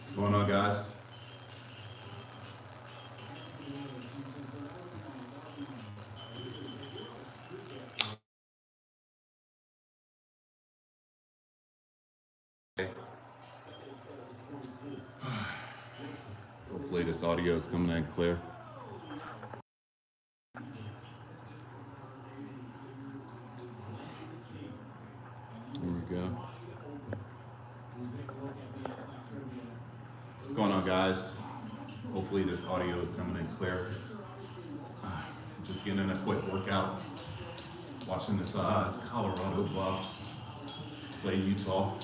What's going on, guys? Hopefully this audio is coming in clear. There we go. What's going on, guys? Hopefully this audio is coming in clear. Just getting in a quick workout. Watching this Colorado Buffs play Utah.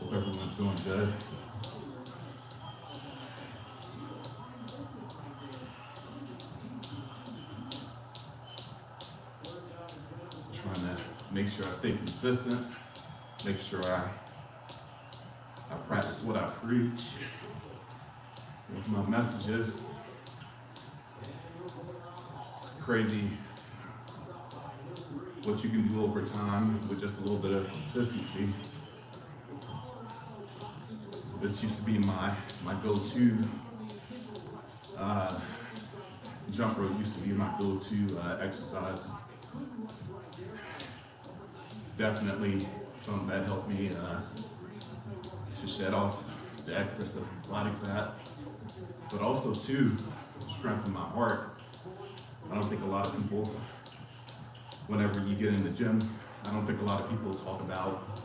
Hope everyone's doing good. Trying to make sure I stay consistent. Make sure I practice what I preach with my messages. It's crazy what you can do over time with just a little bit of consistency. This used to be my go-to. Jump rope used to be my go-to exercise. It's definitely something that helped me to shed off the excess of body fat, but also to strengthen my heart. I don't think a lot of people, whenever you get in the gym, I don't think a lot of people talk about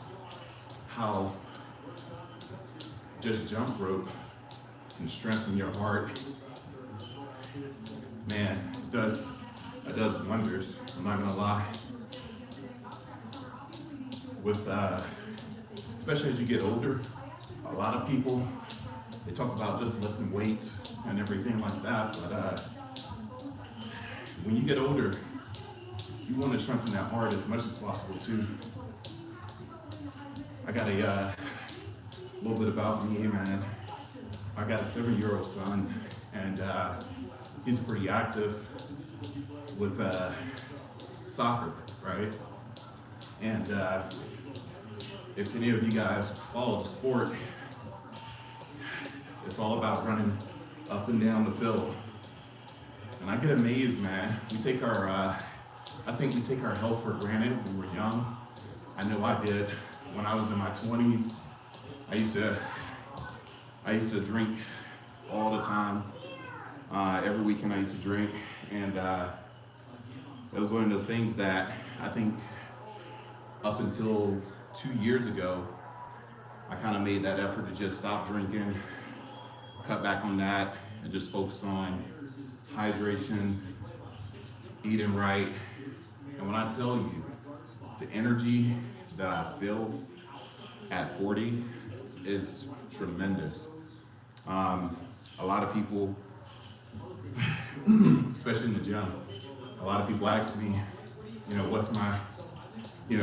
how just jump rope can strengthen your heart. Man, it does wonders. I'm not gonna lie. With especially as you get older, a lot of people, they talk about just lifting weights and everything like that, but when you get older, you want to strengthen that heart as much as possible too. I got a little bit about me, man. I got a 7-year-old son, and he's pretty active with soccer, right? And if any of you guys follow the sport, it's all about running up and down the field. And I get amazed, man. We take our, I think we take our health for granted when we're young. I know I did. When I was in my 20s, I used to drink all the time. Every weekend I used to drink, and it was one of those things that I think up until 2 years ago, I kind of made that effort to just stop drinking, cut back on that, and just focus on hydration, eating right. And when I tell you the energy that I feel at 40 is tremendous. A lot of people, especially in the gym, a lot of people ask me,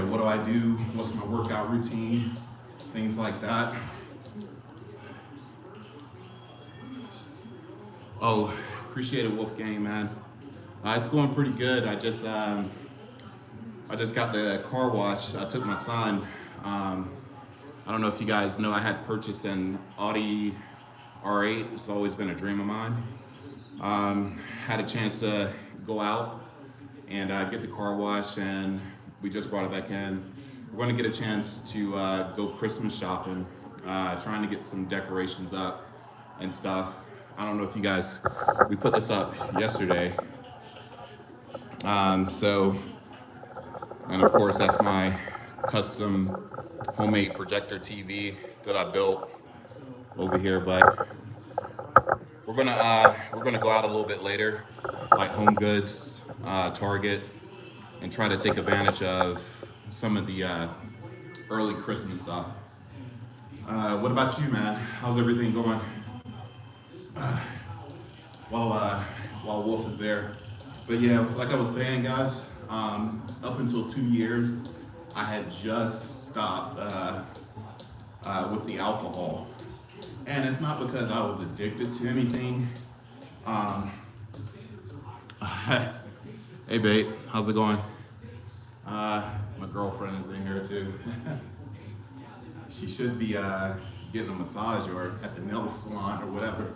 what do I do? What's my workout routine? Things like that. Oh, appreciate it, Wolfgang, man. It's going pretty good. I just got the car wash. I took my son. I don't know if you guys know, I had purchased an Audi R8. It's always been a dream of mine. Had a chance to go out and get the car wash, and we just brought it back in. We're going to get a chance to go Christmas shopping, trying to get some decorations up and stuff. I don't know if you guys, we put this up yesterday. And of course, that's my custom homemade projector TV that I built over here. But we're gonna go out a little bit later, like Home Goods, Target, and try to take advantage of some of the early Christmas stuff. What about you, man? How's everything going? while while Wolf is there. But yeah, like I was saying, guys, up until 2 years, I had just stopped with the alcohol, and it's not because I was addicted to anything. Um, hey, babe, how's it going? My girlfriend is in here too. She should be getting a massage or at the nail salon or whatever.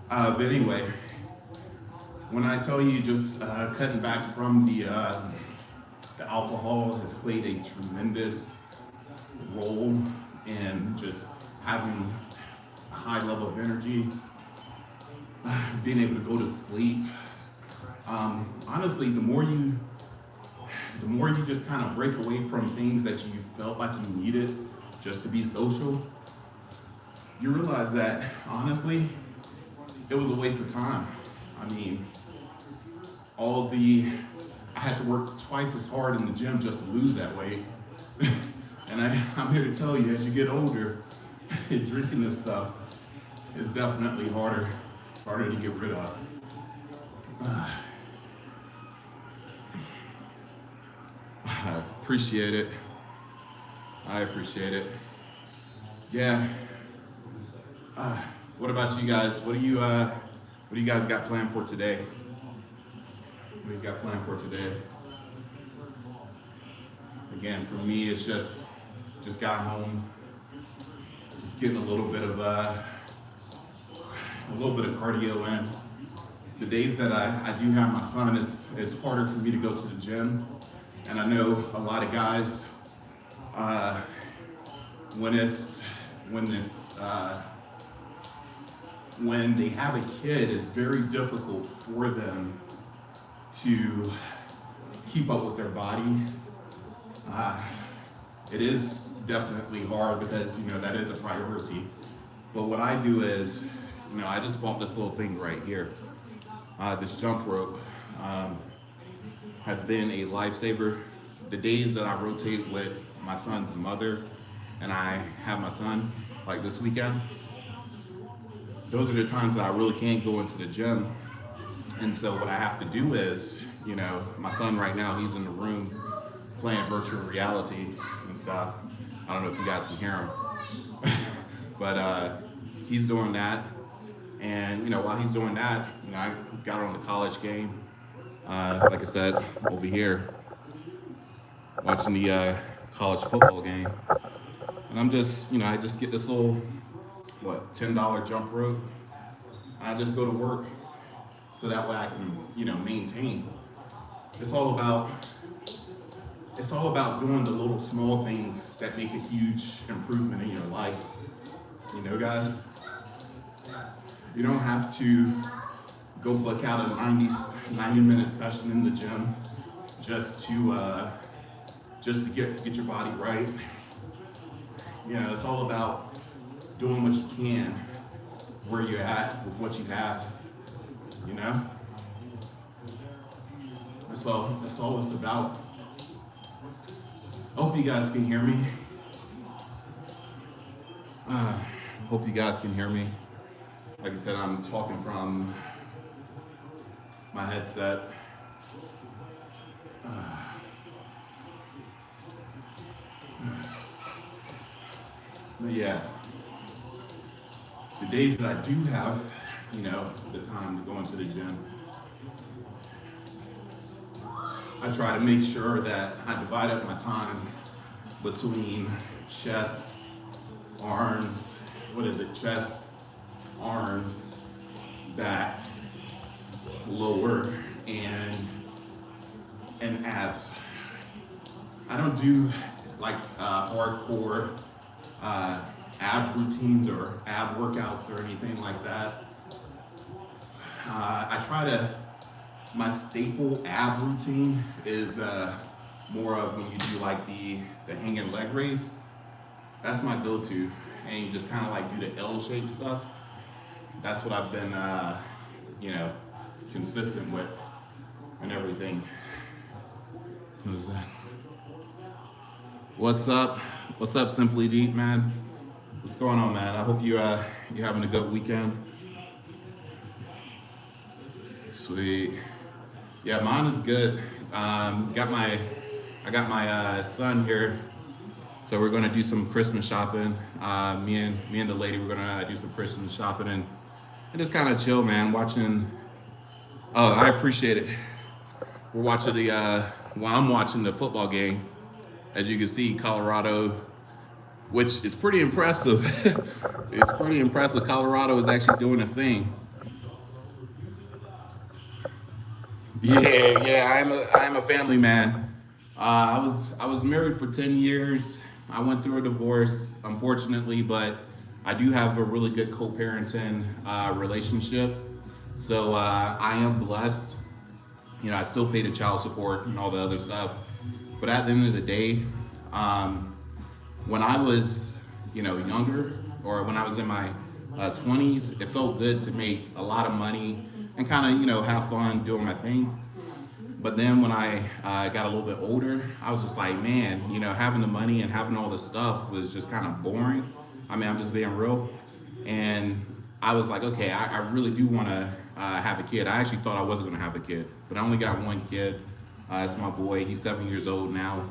But anyway, when I tell you just cutting back from the alcohol has played a tremendous role in just having a high level of energy, being able to go to sleep. Honestly, the more you just kind of break away from things that you felt like you needed just to be social, you realize that honestly, it was a waste of time. I mean, I had to work twice as hard in the gym just to lose that weight. And I'm here to tell you, as you get older, drinking this stuff is definitely harder to get rid of. I appreciate it. Yeah. What about you guys? What do you guys got planned for today? What do you got planned for today? Again, for me, it's just got home, just getting a little bit of cardio in. The days that I do have my son, it's harder for me to go to the gym, and I know a lot of guys when they have a kid, it's very difficult for them to keep up with their body. It is definitely hard because, that is a priority. But what I do is, I just bought this little thing right here. This jump rope has been a lifesaver. The days that I rotate with my son's mother and I have my son, like this weekend, those are the times that I really can't go into the gym. And so what I have to do is, my son right now, he's in the room playing virtual reality and stuff. I don't know if you guys can hear him. But he's doing that. And, while he's doing that, I got on the college game. Like I said, over here, watching the college football game. And I'm just, I just get this little, $10 jump rope. And I just go to work so that way I can, maintain. It's all about doing the little small things that make a huge improvement in your life. Guys, you don't have to go book out a 90-minute session in the gym just to get your body right. It's all about doing what you can where you're at with what you have. That's all it's about. I hope you guys can hear me. Hope you guys can hear me. Like I said, I'm talking from my headset. But yeah, the days that I do have, the time to go into the gym, I try to make sure that I divide up my time between chest, arms, chest, arms, back, lower, and abs. I don't do hardcore ab routines or ab workouts or anything like that. My staple ab routine is more of when you do the hanging leg raise. That's my go-to. And you just kind of do the L-shaped stuff. That's what I've been, consistent with and everything. Who's that? What's up? What's up, Simply Deep, man? What's going on, man? I hope you're having a good weekend. Sweet. Yeah, mine is good. I got my son here, so we're gonna do some Christmas shopping. Me and the lady, we're gonna do some Christmas shopping and just kind of chill, man. Watching. Oh, I appreciate it. We're watching I'm watching the football game. As you can see, Colorado, which is pretty impressive. It's pretty impressive. Colorado is actually doing its thing. Yeah. I am a family man. I was married for 10 years. I went through a divorce, unfortunately, but I do have a really good co-parenting relationship. So I am blessed. I still pay the child support and all the other stuff. But at the end of the day, um, when I was, younger, or when I was in my 20s, it felt good to make a lot of money and kind of, have fun doing my thing. But then when I got a little bit older, I was just like, man, having the money and having all the stuff was just kind of boring. I mean, I'm just being real. And I was like, okay, I really do want to have a kid. I actually thought I wasn't going to have a kid, but I only got one kid. It's my boy. He's 7 years old now.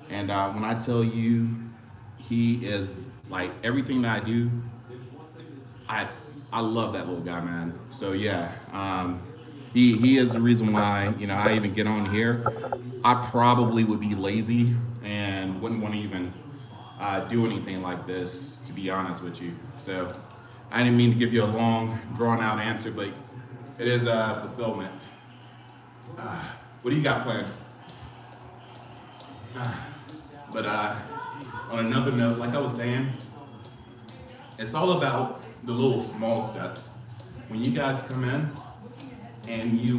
And when I tell you, he is like everything that I do. I I love that little guy, man. So yeah, he is the reason why I even get on here. I probably would be lazy and wouldn't want to even do anything like this, to be honest with you. So I didn't mean to give you a long, drawn out answer, but it is fulfillment. What do you got planned? But on another note, like I was saying, it's all about the little small steps. When you guys come in and you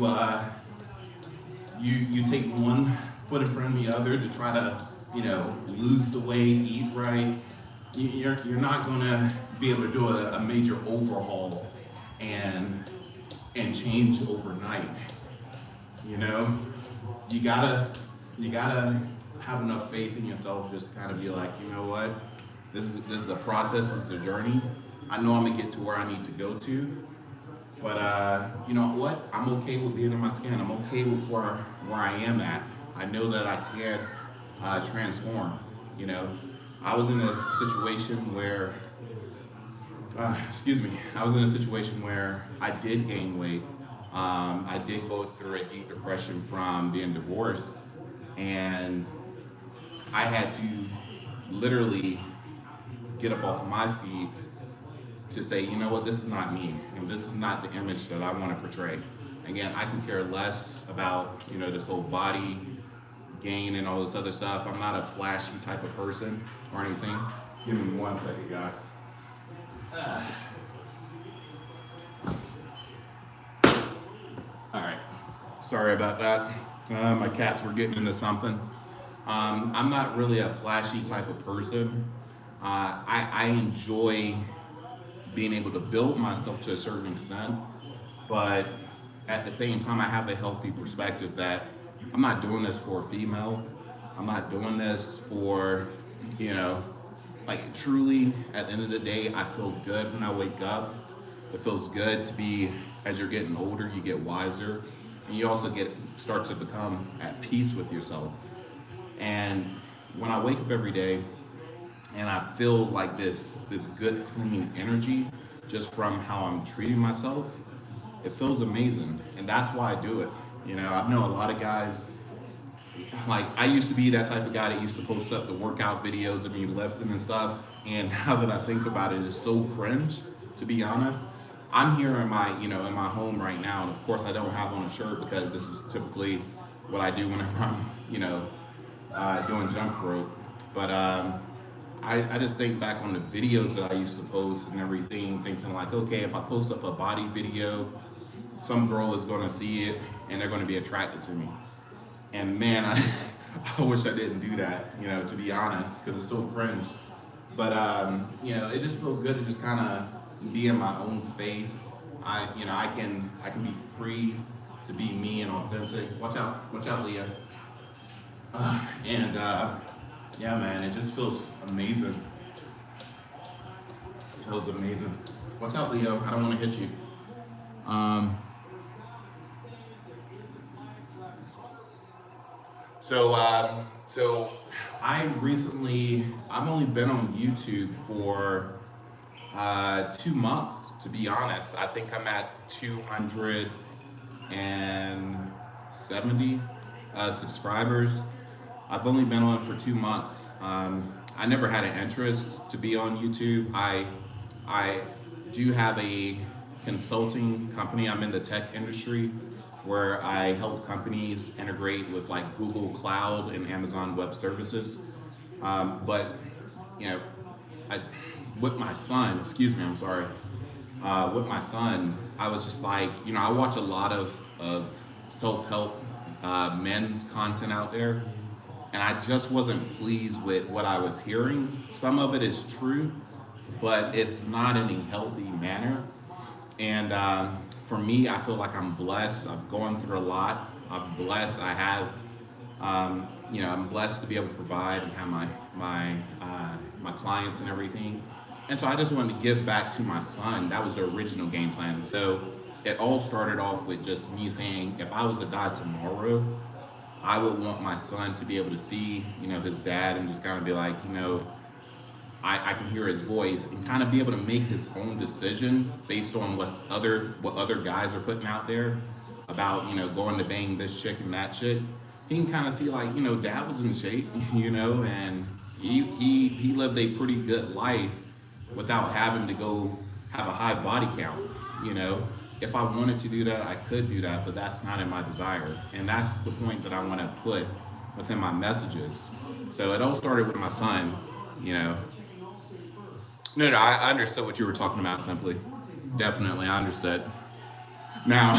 take one foot in front of the other to try to lose the weight, eat right, you're not gonna be able to do a major overhaul and change overnight. You gotta have enough faith in yourself. Just kind of be like, you know what, this is a process. This is a journey. I know I'm gonna get to where I need to go to, but you know what? I'm okay with being in my skin. I'm okay with where I am at. I know that I can transform. I was in a situation where, I was in a situation where I did gain weight. I did go through a deep depression from being divorced, and I had to literally get up off my feet to say, you know what, this is not me, and this is not the image that I want to portray. Again, I can care less about this whole body gain and all this other stuff. I'm not a flashy type of person or anything. Give me 1 second, guys. All right. Sorry about that. My cats were getting into something. I'm not really a flashy type of person. I enjoy being able to build myself to a certain extent, but at the same time, I have a healthy perspective that I'm not doing this for a female. I'm not doing this for, like truly, at the end of the day, I feel good when I wake up. It feels good to be, as you're getting older, you get wiser, and you also start to become at peace with yourself. And when I wake up every day and I feel like this good, clean energy just from how I'm treating myself, it feels amazing. And that's why I do it. I know a lot of guys, like I used to be that type of guy that used to post up the workout videos of me lifting and stuff. And now that I think about it, it's so cringe, to be honest. I'm here in my, in my home right now. And of course I don't have on a shirt because this is typically what I do whenever I'm, doing jump rope. But I just think back on the videos that I used to post and everything, thinking like, okay, if I post up a body video, some girl is gonna see it and they're gonna be attracted to me. And man, I wish I didn't do that, to be honest, because it's so cringe. But it just feels good to just kind of be in my own space. I can be free to be me and authentic. Watch out, Leah. And yeah, man, it just feels amazing. That was amazing. Watch out, Leo. I don't want to hit you. Um, so I've only been on YouTube for 2 months, to be honest. I think I'm at 270 subscribers. I've only been on for 2 months. I never had an interest to be on YouTube. I do have a consulting company. I'm in the tech industry where I help companies integrate with like Google Cloud and Amazon Web Services. But you know, I, with my son, with my son, I was just like, I watch a lot of self-help men's content out there, and I just wasn't pleased with what I was hearing. Some of it is true, but it's not in a healthy manner. And for me, I feel like I'm blessed. I've gone through a lot. I'm blessed. I have, I'm blessed to be able to provide and have my clients and everything. And so I just wanted to give back to my son. That was the original game plan. So it all started off with just me saying, if I was to die tomorrow, I would want my son to be able to see, his dad and just kind of be like, I can hear his voice and kind of be able to make his own decision based on what other guys are putting out there about, going to bang this chick and that chick. He can kind of see like, dad was in shape, and he lived a pretty good life without having to go have a high body count. If I wanted to do that, I could do that, but that's not in my desire. And that's the point that I want to put within my messages. So it all started with my son, No, I understood what you were talking about, Simply. Definitely, I understood. Now,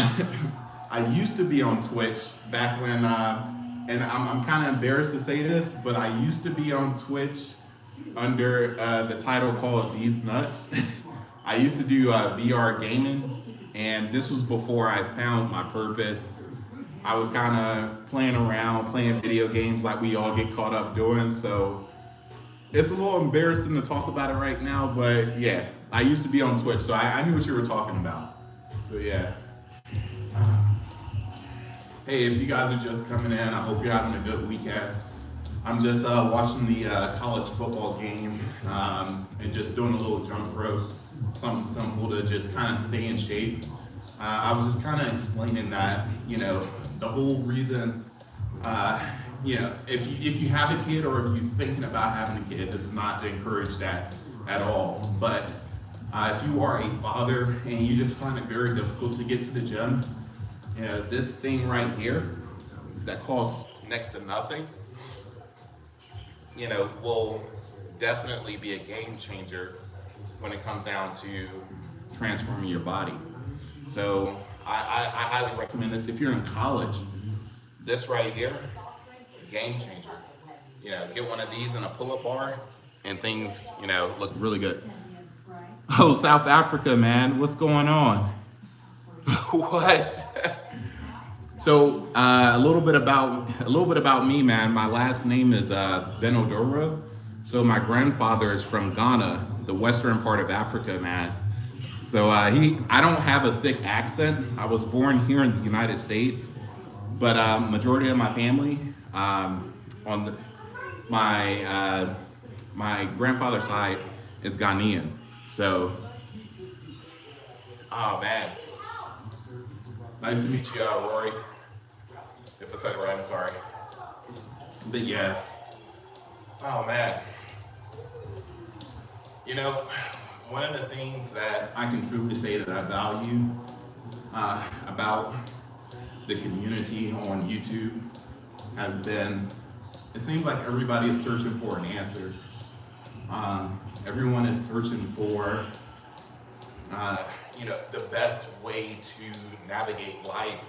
I used to be on Twitch back when, and I'm kind of embarrassed to say this, but I used to be on Twitch under the title called These Nuts. I used to do VR gaming, and this was before I found my purpose. I was kind of playing around, playing video games like we all get caught up doing, so it's a little embarrassing to talk about it right now, but yeah, I used to be on Twitch, so I knew what you were talking about. So yeah. Hey, if you guys are just coming in, I hope you're having a good weekend. I'm just watching the college football game and just doing a little jump rope, something simple to just kind of stay in shape. I was just kind of explaining that, the whole reason, if you have a kid or if you're thinking about having a kid, this is not to encourage that at all. But if you are a father and you just find it very difficult to get to the gym, this thing right here that costs next to nothing, will definitely be a game changer when it comes down to transforming your body. So I highly recommend this. If you're in college, this right here, game changer. Get one of these in a pull-up bar and things, look really good. Oh, South Africa, man, what's going on? What? So a little bit about me, man. My last name is Benodoro. So my grandfather is from Ghana, the western part of Africa, man. So I don't have a thick accent. I was born here in the United States, but majority of my family my grandfather's side is Ghanaian. So, oh man, nice to meet you, Rory. If I said it right, I'm sorry. But yeah, oh man, one of the things that I can truly say that I value about the community on YouTube has been, it seems like everybody is searching for an answer. Everyone is searching for, the best way to navigate life.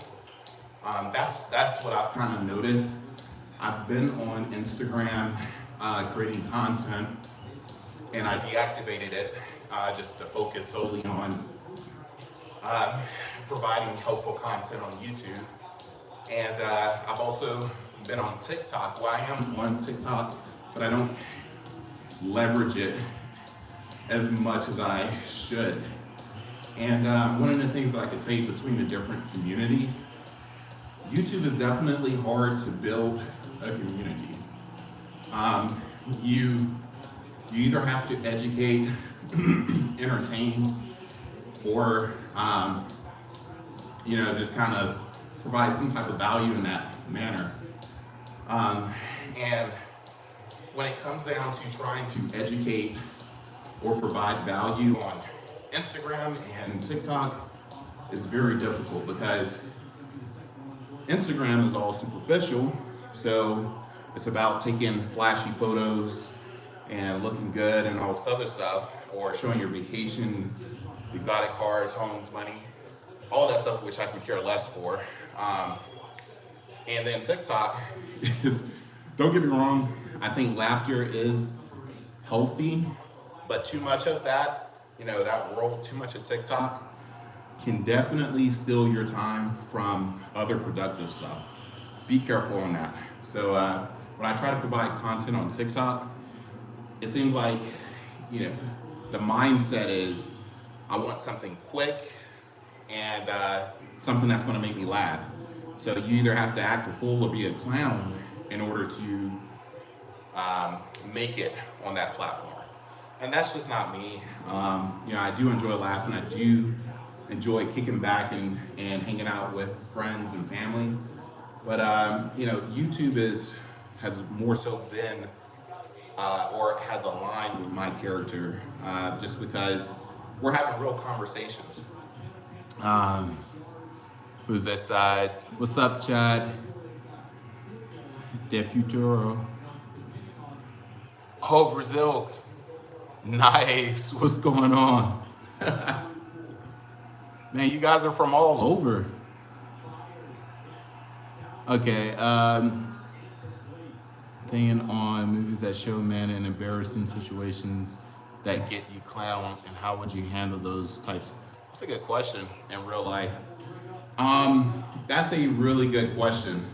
That's what I've kind of noticed. I've been on Instagram creating content, and I deactivated it just to focus solely on providing helpful content on YouTube. And I've also been on TikTok. Well, I am on TikTok, but I don't leverage it as much as I should. And one of the things that I could say between the different communities, YouTube is definitely hard to build a community. You either have to educate, entertain, or just kind of provide some type of value in that manner. And when it comes down to trying to educate or provide value on Instagram and TikTok, it's very difficult because Instagram is all superficial. So it's about taking flashy photos and looking good and all this other stuff, or showing your vacation, exotic cars, homes, money, all that stuff, which I can care less for. And then TikTok is, don't get me wrong, I think laughter is healthy, but too much of that, that world, too much of TikTok can definitely steal your time from other productive stuff. Be careful on that. So when I try to provide content on TikTok, it seems like, the mindset is I want something quick and something that's gonna make me laugh. So you either have to act a fool or be a clown in order to make it on that platform. And that's just not me. I do enjoy laughing. I do enjoy kicking back and hanging out with friends and family. But YouTube has more so been or has aligned with my character just because we're having real conversations. Who's that side? What's up, Chad? De Futuro. Oh, Brazil. Nice. What's going on? Man, you guys are from all over. Okay. Thinking on movies that show men in embarrassing situations that get you clowned, and how would you handle those types? That's a good question in real life. That's a really good question.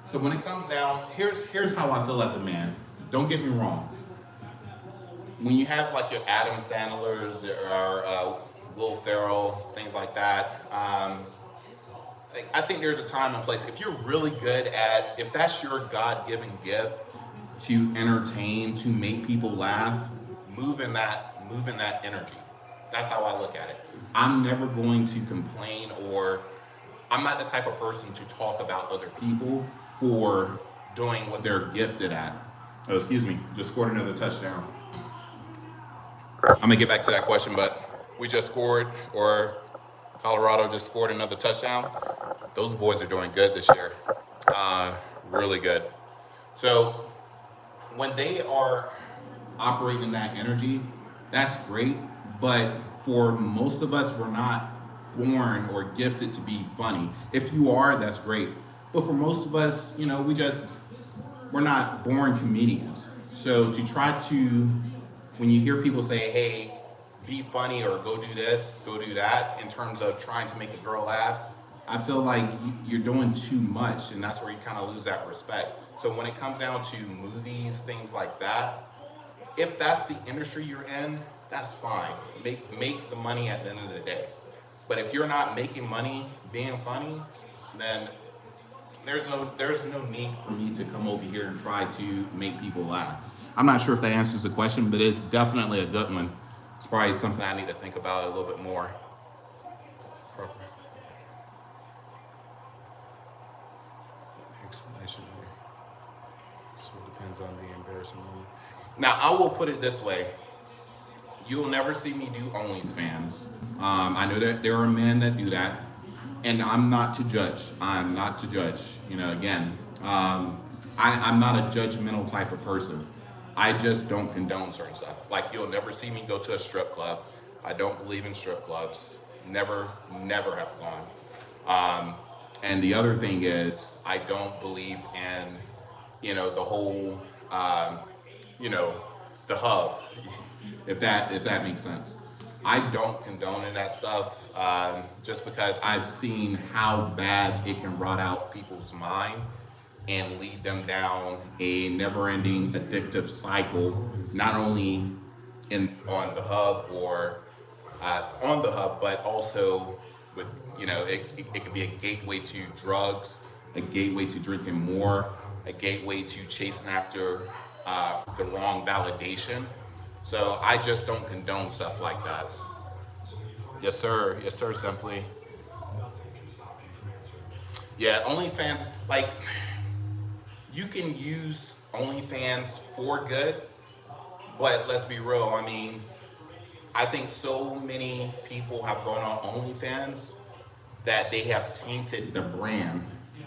So when it comes down, here's how I feel as a man. Don't get me wrong. When you have like your Adam Sandlers or Will Ferrell, things like that, I think there's a time and place. If you're really good at, if that's your God-given gift to entertain, to make people laugh, move in that energy. That's how I look at it. I'm never going to complain, or I'm not the type of person to talk about other people for doing what they're gifted at. Oh, excuse me, just scored another touchdown. I'm gonna get back to that question, but we just scored, or Colorado just scored another touchdown. Those boys are doing good this year, really good. So when they are operating in that energy, that's great. But for most of us, we're not born or gifted to be funny. If you are, that's great. But for most of us, we're not born comedians. So to try to, when you hear people say, hey, be funny or go do this, go do that, in terms of trying to make a girl laugh, I feel like you're doing too much, and that's where you kind of lose that respect. So when it comes down to movies, things like that, if that's the industry you're in, that's fine. Make the money at the end of the day. But if you're not making money being funny, then there's no need for me to come over here and try to make people laugh. I'm not sure if that answers the question, but it's definitely a good one. It's probably something I need to think about a little bit more. Explanation. So it depends on the embarrassing moment. Now, I will put it this way. You'll never see me do OnlyFans. I know that there are men that do that, and I'm not to judge. I'm not to judge. Again, I'm not a judgmental type of person. I just don't condone certain stuff. Like, you'll never see me go to a strip club. I don't believe in strip clubs. Never have gone. And the other thing is, I don't believe in, the whole, the hub, if that makes sense. I don't condone in that stuff, just because I've seen how bad it can rot out people's mind and lead them down a never-ending addictive cycle, not only in on the hub or on the hub, but also with, it could be a gateway to drugs, a gateway to drinking more, a gateway to chasing after the wrong validation. So I just don't condone stuff like that. Yes, sir. Yes, sir. Simply. Yeah, OnlyFans. Like, you can use OnlyFans for good, but let's be real. I mean, I think so many people have gone on OnlyFans that they have tainted the brand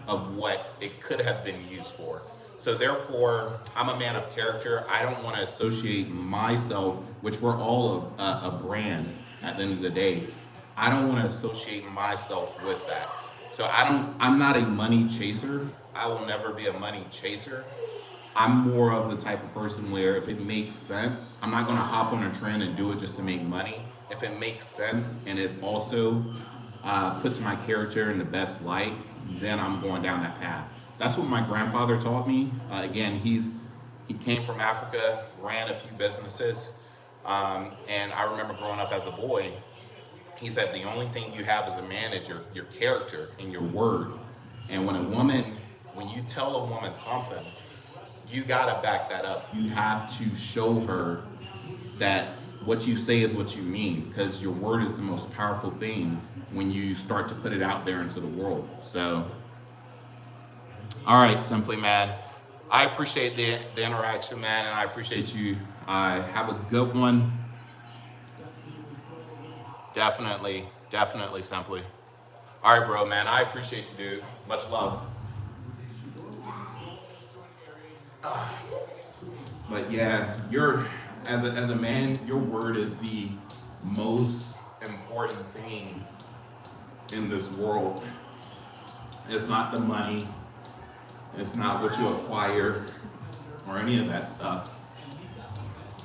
of what it could have been used for. So therefore, I'm a man of character. I don't want to associate myself, which we're all a brand at the end of the day. I don't want to associate myself with that. So I'm not a money chaser. I will never be a money chaser. I'm more of the type of person where if it makes sense, I'm not gonna hop on a trend and do it just to make money. If it makes sense and it also puts my character in the best light, then I'm going down that path. That's what my grandfather taught me. Again, he came from Africa, ran a few businesses, and I remember growing up as a boy. He said the only thing you have as a man is your character and your word. And when you tell a woman something, you gotta back that up. You have to show her that what you say is what you mean, because your word is the most powerful thing when you start to put it out there into the world. So, all right, Simply, man. I appreciate the interaction, man, and I appreciate you. Have a good one. Definitely, definitely, Simply. All right, bro, man. I appreciate you, dude. Much love. But yeah, as a man, your word is the most important thing in this world. It's not the money, it's not what you acquire or any of that stuff.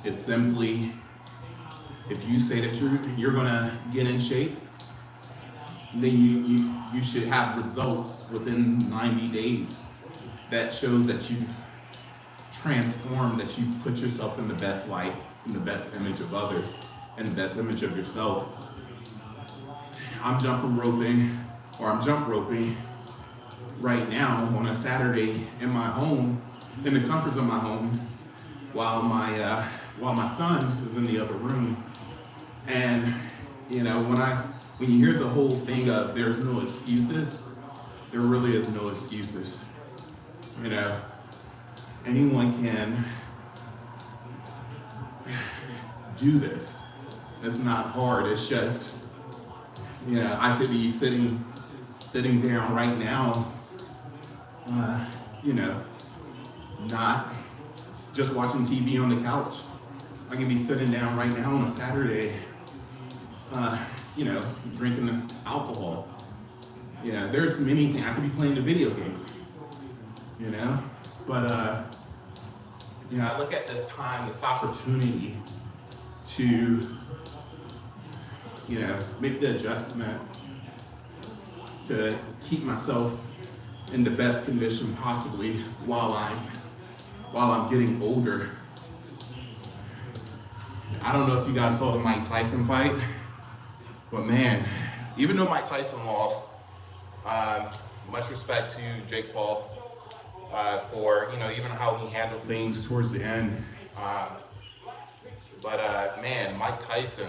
It's simply, if you say that you're gonna get in shape, then you should have results within 90 days that shows that you've transformed, that you've put yourself in the best light, in the best image of others, and the best image of yourself. I'm jump roping right now on a Saturday in my home, in the comforts of my home, while my son is in the other room. And when you hear the whole thing of there's no excuses, there really is no excuses. Anyone can do this. It's not hard. It's just, I could be sitting down right now, not just watching TV on the couch. I can be sitting down right now on a Saturday, drinking alcohol. There's many things. I could be playing a video game, But, I look at this time, this opportunity to, make the adjustment to keep myself in the best condition possibly while I'm getting older. I don't know if you guys saw the Mike Tyson fight, but man, even though Mike Tyson lost, much respect to Jake Paul for even how he handled things towards the end. But man, Mike Tyson,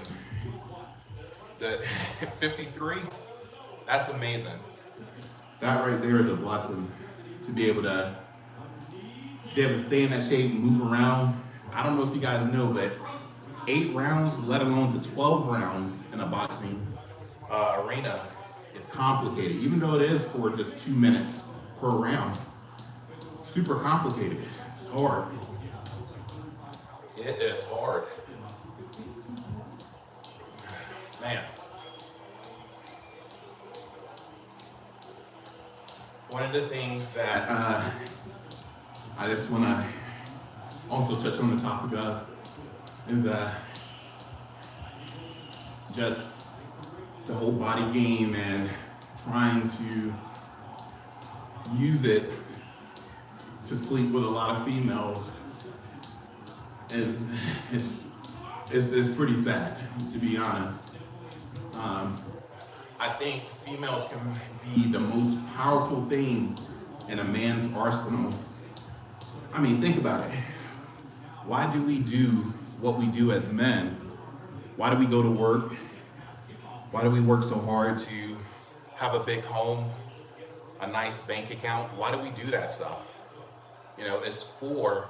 the 53, that's amazing. That right there is a blessing to be able to stay in that shape and move around. I don't know if you guys know, but 8 rounds, let alone the 12 rounds in a boxing arena is complicated, even though it is for just 2 minutes per round. Super complicated. It's hard. It is hard. Man. One of the things that I just want to also touch on the topic of is just the whole body game and trying to use it to sleep with a lot of females is it's pretty sad, to be honest. I think females can be the most powerful thing in a man's arsenal. I mean, think about it. Why do we do what we do as men? Why do we go to work? Why do we work so hard to have a big home, a nice bank account? Why do we do that stuff? You know, it's for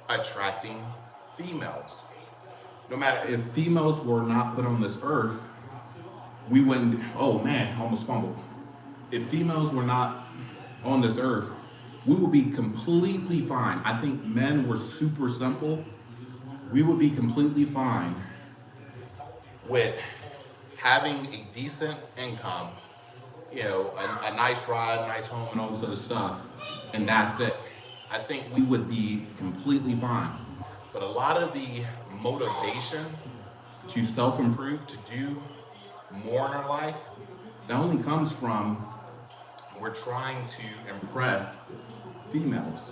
attracting females. No matter if females were not put on this earth, we wouldn't, oh man, almost fumbled. If females were not on this earth, we would be completely fine. I think men were super simple. We would be completely fine with having a decent income, you know, a nice ride, nice home, and all this other stuff, and that's it. I think we would be completely fine. But a lot of the motivation to self-improve, to do more in our life, that only comes from we're trying to impress females.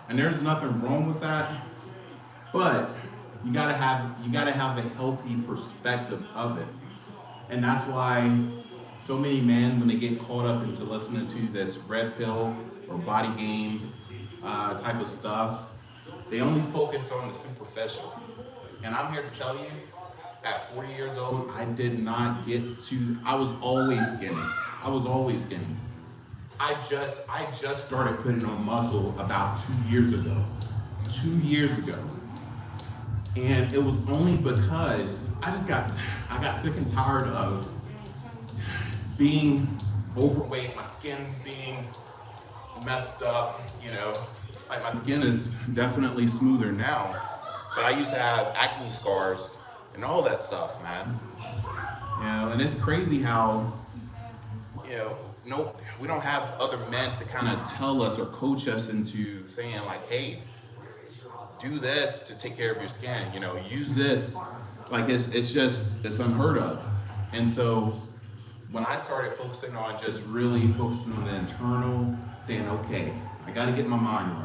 And there's nothing wrong with that, but you gotta have a healthy perspective of it. And that's why so many men, when they get caught up into listening to this red pill or body game type of stuff, they only focus on the superficial. And I'm here to tell you, at 40 years old, I did not get to, I was always skinny. I just started putting on muscle about 2 years ago. 2 years ago. And it was only because I got sick and tired of being overweight, my skin being messed up, you know. Like my skin is definitely smoother now, but I used to have acne scars and all that stuff, man. You know, and it's crazy how, you know, no, we don't have other men to kind of tell us or coach us into saying like, hey, do this to take care of your skin, you know, use this. Like it's unheard of. And so when I started focusing on just really focusing on the internal, saying, okay, I gotta get my mind right.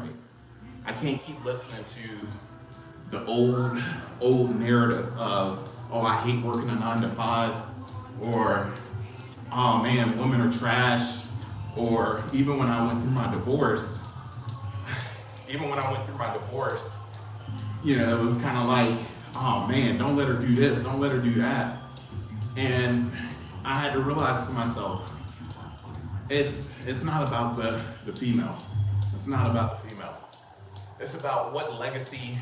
I can't keep listening to the old narrative of, oh, I hate working a 9 to 5, or, oh man, women are trash, or even when I went through my divorce, you know, it was kind of like, oh man, don't let her do this, don't let her do that. And I had to realize to myself, it's not about the female. It's not about the female. It's about what legacy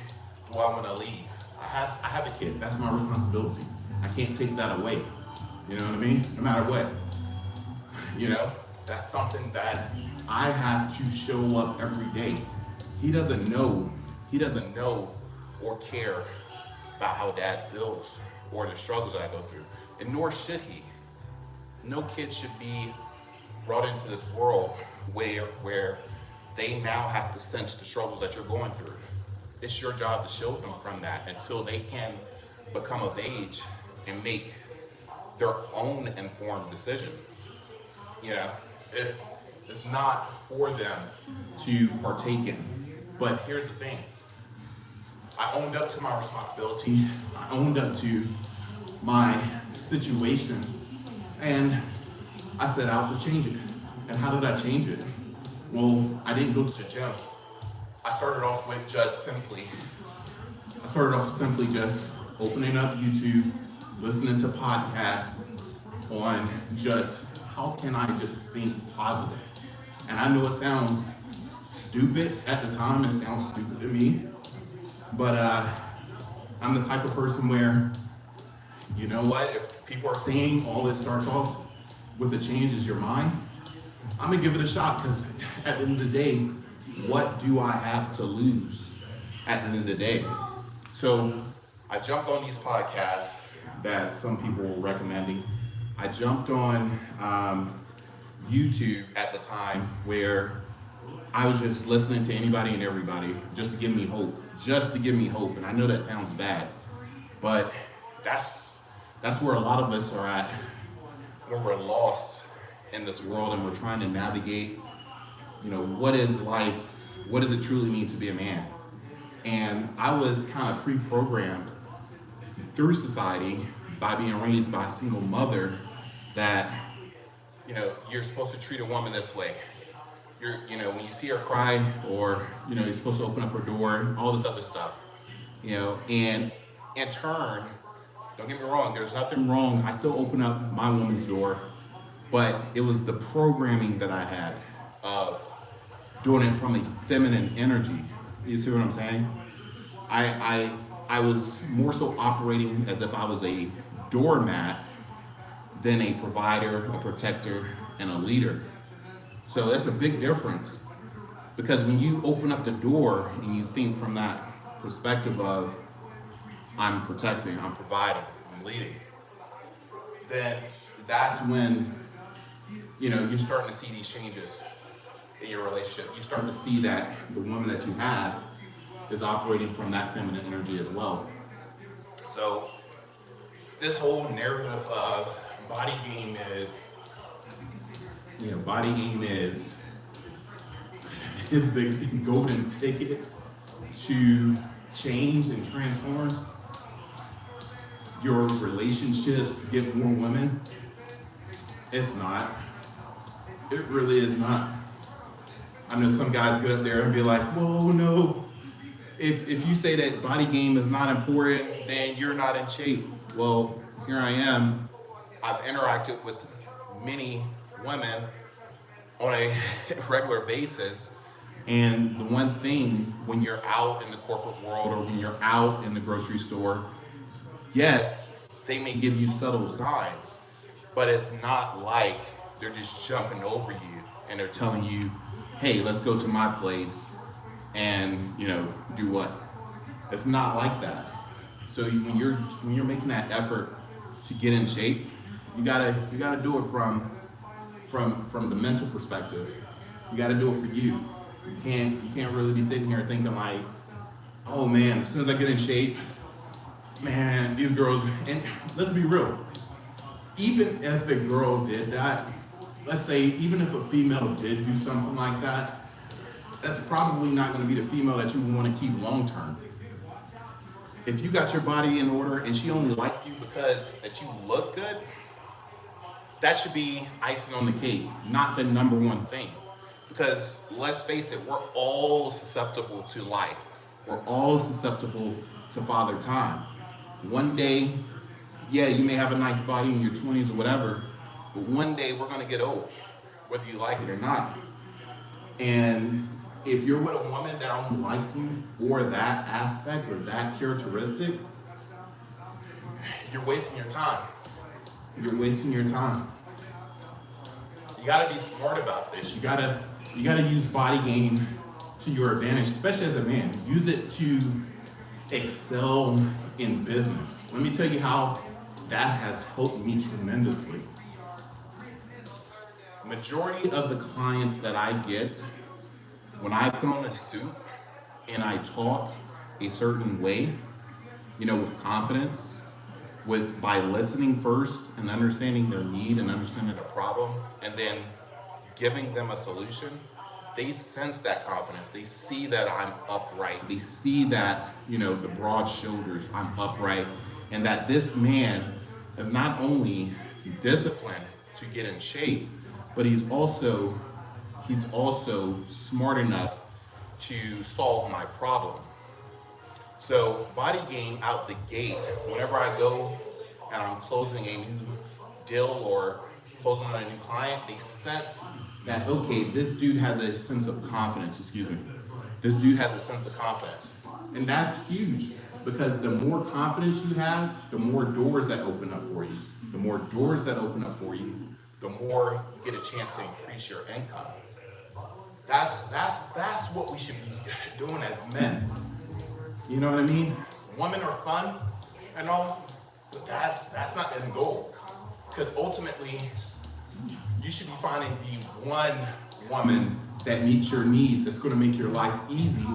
do I want to leave. I have a kid. That's my responsibility. I can't take that away. You know what I mean? No matter what. You know, that's something that I have to show up every day. He doesn't know or care about how dad feels or the struggles that I go through. And nor should he. No kid should be brought into this world where they now have to sense the struggles that you're going through. It's your job to shield them from that until they can become of age and make their own informed decision. You know, it's not for them to partake in. But here's the thing. I owned up to my responsibility. I owned up to my situation. And I set out to change it. And how did I change it? Well, I didn't go to the gym. I started off simply just opening up YouTube, listening to podcasts on just how can I just think positive. And I know it sounds stupid at the time, it sounds stupid to me, but I'm the type of person where, you know what, if people are saying all it starts off with a change is your mind, I'm gonna give it a shot, because at the end of the day, what do I have to lose at the end of the day? So I jumped on these podcasts that some people were recommending. I jumped on YouTube at the time where I was just listening to anybody and everybody just to give me hope. And I know that sounds bad, but that's where a lot of us are at when we're lost in this world and we're trying to navigate, you know, what is life? What does it truly mean to be a man? And I was kind of pre-programmed through society by being raised by a single mother that, you're supposed to treat a woman this way. When you see her cry, or, you're supposed to open up her door, all this other stuff, and in turn, don't get me wrong, there's nothing wrong. I still open up my woman's door, but it was the programming that I had of doing it from a feminine energy. You see what I'm saying? I was more so operating as if I was a doormat than a provider, a protector, and a leader. So that's a big difference, because when you open up the door and you think from that perspective of I'm protecting, I'm providing, I'm leading, then that's when you're starting to see these changes in your relationship. You start to see that the woman that you have is operating from that feminine energy as well. So this whole narrative of body game is the golden ticket to change and transform your relationships, get more women. It's not. It really is not. I know some guys get up there and be like, whoa, no. If you say that body game is not important, then you're not in shape. Well, here I am. I've interacted with many women on a regular basis. And the one thing, when you're out in the corporate world or when you're out in the grocery store, yes, they may give you subtle signs, but it's not like they're just jumping over you and they're telling you, hey, let's go to my place and, do what? It's not like that. So when you're making that effort to get in shape, you gotta do it from the mental perspective. You gotta do it for you. You can't really be sitting here thinking like, oh man, as soon as I get in shape, man, these girls, and let's be real, even if a girl did that, let's say even if a female did do something like that, that's probably not going to be the female that you want to keep long term. If you got your body in order and she only liked you because that you look good, that should be icing on the cake, not the number one thing. Because let's face it, we're all susceptible to life. We're all susceptible to Father Time. One day, yeah, you may have a nice body in your 20s or whatever, but one day we're gonna get old, whether you like it or not. And if you're with a woman that only liked you for that aspect or that characteristic, you're wasting your time. You're wasting your time. You gotta be smart about this. You gotta use body game to your advantage, especially as a man. Use it to excel in business. Let me tell you how that has helped me tremendously. Majority of the clients that I get, when I put on a suit and I talk a certain way, with confidence, by listening first and understanding their need and understanding the problem, and then giving them a solution, they sense that confidence. They see that I'm upright. They see that, the broad shoulders, I'm upright, and that this man is not only disciplined to get in shape, but he's also smart enough to solve my problem. So body game out the gate, whenever I go and I'm closing a new deal or closing on a new client, they sense that, okay, this dude has a sense of confidence, This dude has a sense of confidence. And that's huge, because the more confidence you have, the more doors that open up for you. The more doors that open up for you, the more you get a chance to increase your income. That's what we should be doing as men. You know what I mean? Women are fun and all, but that's not the end goal. Because ultimately, you should be finding the one woman that meets your needs, that's going to make your life easy,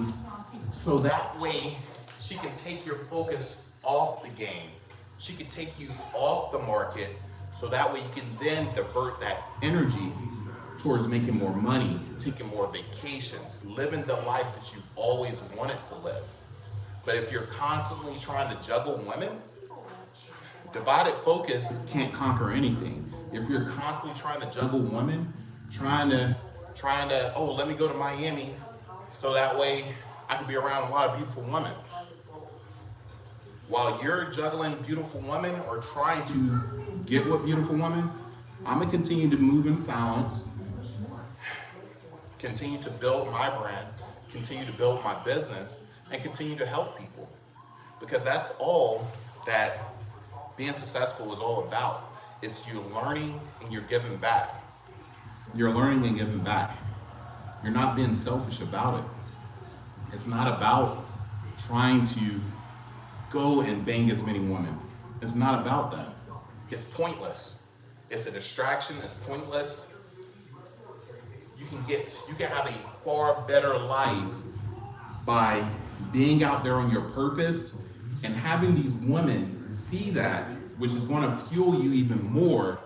so that way she can take your focus off the game. She can take you off the market, so that way you can then divert that energy towards making more money, taking more vacations, living the life that you've always wanted to live. But if you're constantly trying to juggle women, Divided focus, can't conquer anything. If you're constantly trying to juggle women, trying to, oh, let me go to Miami so that way I can be around a lot of beautiful women. While you're juggling beautiful women or trying to get what beautiful woman, I'm gonna continue to move in silence, continue to build my brand, continue to build my business, and continue to help people. Because that's all that being successful is all about. It's you learning and you're giving back. You're learning and giving back. You're not being selfish about it. It's not about trying to go and bang as many women. It's not about that. It's pointless. It's a distraction, it's pointless. You can have a far better life by being out there on your purpose and having these women see that, which is going to fuel you even more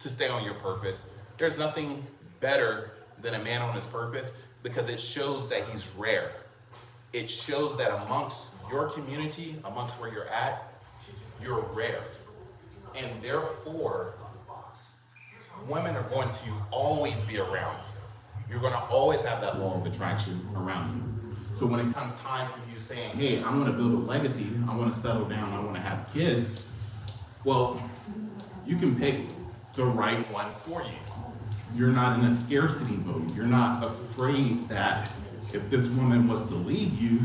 to stay on your purpose. There's nothing better than a man on his purpose because it shows that he's rare. It shows that amongst your community, amongst where you're at, you're rare. And therefore, women are going to always be around you. You're going to always have that law of attraction around you. So when it comes time for you saying, hey, I want to build a legacy, I want to settle down, I want to have kids, well, you can pick the right one for you. You're not in a scarcity mode. You're not afraid that if this woman was to leave you,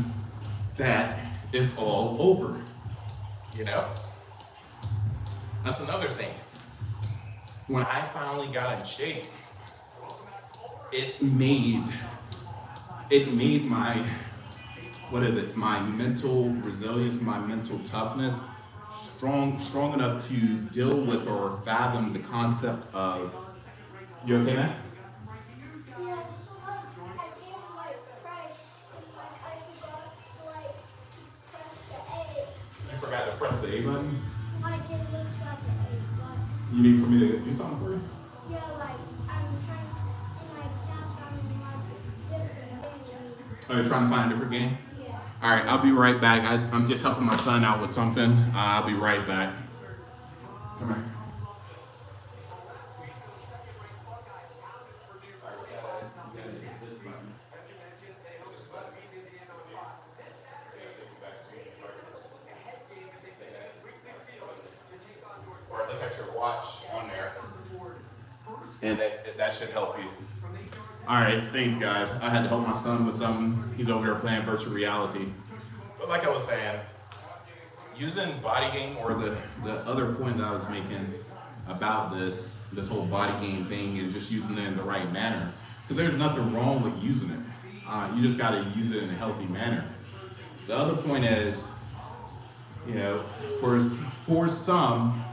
that it's all over. You know? That's another thing. When I finally got in shape, it made my, my mental resilience, my mental toughness strong enough to deal with or fathom the concept of, you okay, man? Yeah, so I can't press, I forgot to press the A. You forgot to press the A button? I can look at the A button. You need for me to do something for you? Yeah, I'm trying to, can't find different things. Oh, you're trying to find a different game? Yeah. All right, I'll be right back. I'm just helping my son out with something. I'll be right back. Come here. or look at your watch on there, and that should help you. All right, thanks guys. I had to help my son with something. He's over here playing virtual reality. But like I was saying, using body game or The other point that I was making about this whole body game thing is just using it in the right manner. Because there's nothing wrong with using it. You just got to use it in a healthy manner. The other point is, for some,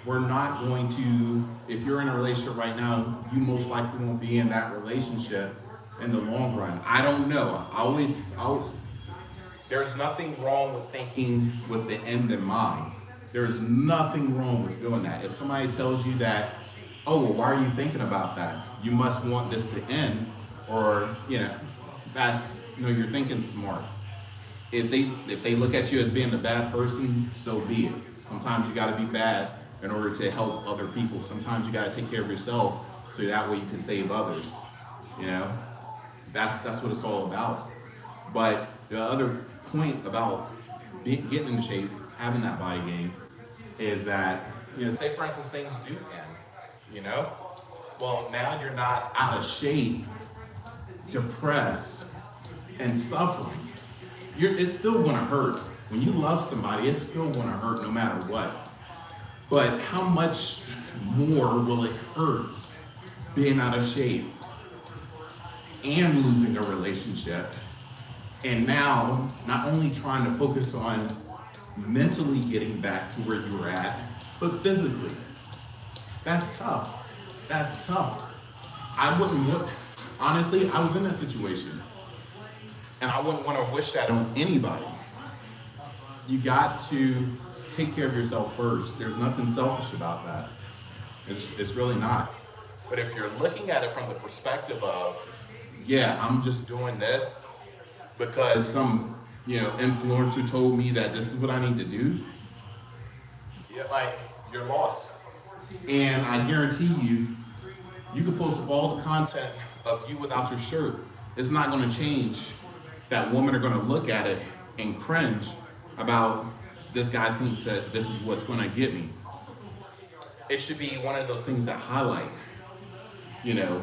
we're not going to, if you're in a relationship right now, you most likely won't be in that relationship in the long run. I don't know. I always, there's nothing wrong with thinking with the end in mind. There's nothing wrong with doing that. If somebody tells you that, oh, well, why are you thinking about that? You must want this to end, or, you're thinking smart. If they look at you as being a bad person, so be it. Sometimes you gotta be bad in order to help other people. Sometimes you gotta take care of yourself so that way you can save others. That's what it's all about. But the other point about getting into shape, having that body game, is that, say for instance things do end, well now you're not out of shape, depressed, and suffering. It's still gonna hurt. When you love somebody, it's still gonna hurt no matter what. But how much more will it hurt being out of shape and losing a relationship? And now, not only trying to focus on mentally getting back to where you were at, but physically. That's tough. That's tough. Honestly, I was in that situation. and I wouldn't want to wish that on On anybody. You got to take care of yourself first. There's nothing selfish about that. It's really not. but if you're looking at it from the perspective of Yeah, I'm just doing this as because some influencer told me that this is what I need to do. like you're lost. And I guarantee you, you could post all the content of you without your shirt. It's not going to change that women are going to look at it and cringe about this guy thinks that this is what's going to get me. It should be one of those things that highlight, you know,